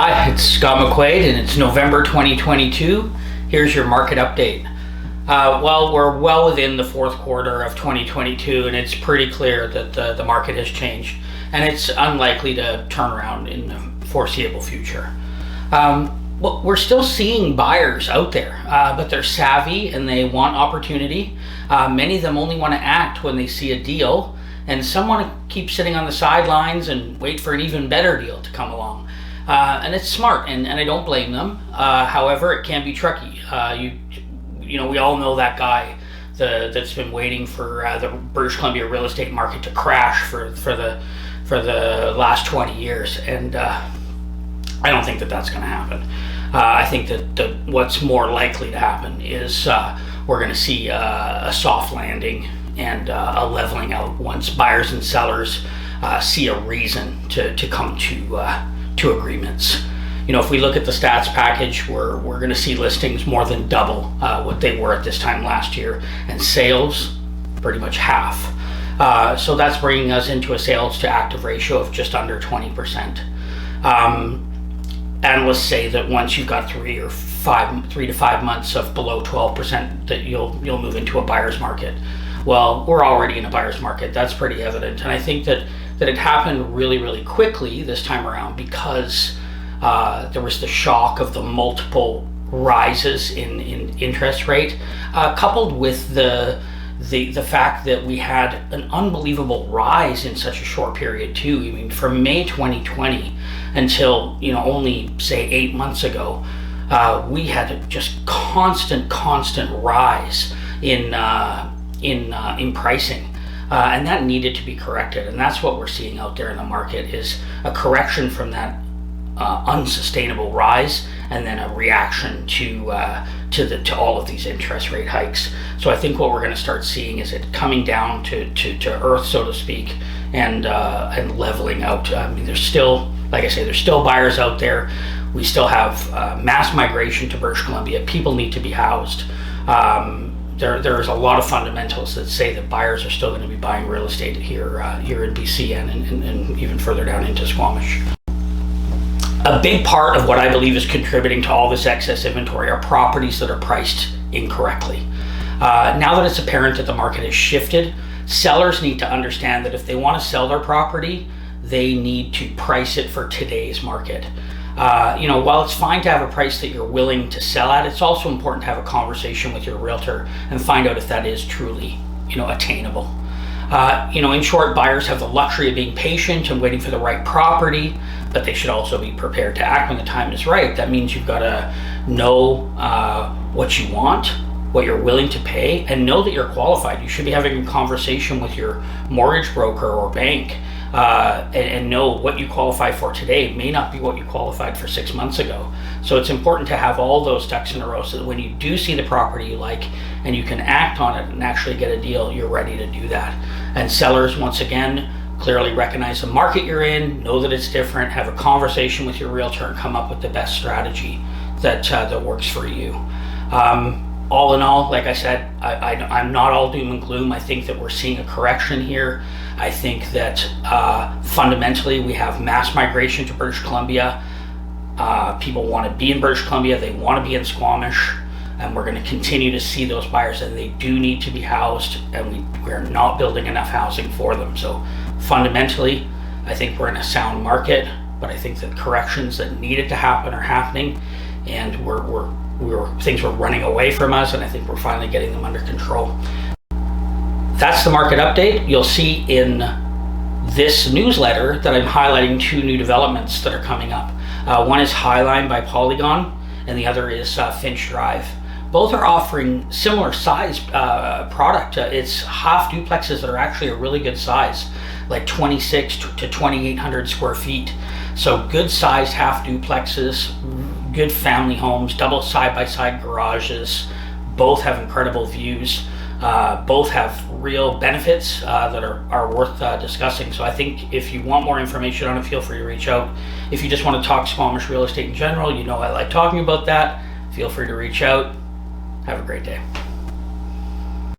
Hi, it's Scott McQuaid and it's November 2022. Here's your market update. Well, we're well within the fourth quarter of 2022 and it's pretty clear that the market has changed and it's unlikely to turn around in the foreseeable future. Well, we're still seeing buyers out there, but they're savvy and they want opportunity. Many of them only want to act when they see a deal, and some want to keep sitting on the sidelines and wait for an even better deal to come along. And it's smart, and I don't blame them. However, it can be tricky. You know, we all know that guy that's been waiting for the British Columbia real estate market to crash for the last 20 years, and I don't think that that's going to happen. I think that what's more likely to happen is we're going to see a soft landing and a leveling out once buyers and sellers see a reason to come to agreements. You know, if we look at the stats package, we're going to see listings more than double what they were at this time last year, and sales pretty much half. So that's bringing us into a sales to active ratio of just under 20%. Analysts say that once you've got 3 to 5 months of below 12%, that you'll move into a buyer's market. Well, we're already in a buyer's market. That's pretty evident, and I think that it happened really quickly this time around because there was the shock of the multiple rises in interest rate, coupled with the fact that we had an unbelievable rise in such a short period too. I mean, from May 2020 until only say 8 months ago, we had just constant rise in pricing, and that needed to be corrected. And that's what we're seeing out there in the market, is a correction from that unsustainable rise, and then a reaction to all of these interest rate hikes. So I think what we're going to start seeing is it coming down to earth, so to speak, and leveling out. I mean, there's still, like I say, there's still buyers out there. We still have mass migration to British Columbia. People need to be housed. There's a lot of fundamentals that say that buyers are still going to be buying real estate here in BC and even further down into Squamish. A big part of what I believe is contributing to all this excess inventory are properties that are priced incorrectly. Now that it's apparent that the market has shifted, sellers need to understand that if they want to sell their property, they need to price it for today's market. While it's fine to have a price that you're willing to sell at, it's also important to have a conversation with your realtor and find out if that is truly, attainable. In short, buyers have the luxury of being patient and waiting for the right property, but they should also be prepared to act when the time is right. That means you've got to know what you want, what you're willing to pay, and know that you're qualified. You should be having a conversation with your mortgage broker or bank and know what you qualify for today may not be what you qualified for 6 months ago. So it's important to have all those ducks in a row so that when you do see the property you like and you can act on it and actually get a deal, you're ready to do that. And sellers, once again, clearly recognize the market you're in, know that it's different, have a conversation with your realtor and come up with the best strategy that works for you. All in all, like I said, I'm not all doom and gloom. I think that we're seeing a correction here. I think that fundamentally we have mass migration to British Columbia. People want to be in British Columbia, they want to be in Squamish, and we're going to continue to see those buyers, and they do need to be housed, and we're not building enough housing for them. So fundamentally, I think we're in a sound market, but I think that corrections that needed to happen are happening, and things were running away from us, and I think we're finally getting them under control. That's the market update. You'll see in this newsletter that I'm highlighting 2 new developments that are coming up. One is Highline by Polygon, and the other is Finch Drive. Both are offering similar size product. It's half duplexes that are actually a really good size, like 26 to 2,800 square feet. So good sized half duplexes, good family homes, double side-by-side garages. Both have incredible views. Both have real benefits that are worth discussing. So I think if you want more information on it, feel free to reach out. If you just want to talk Squamish real estate in general, I like talking about that. Feel free to reach out. Have a great day.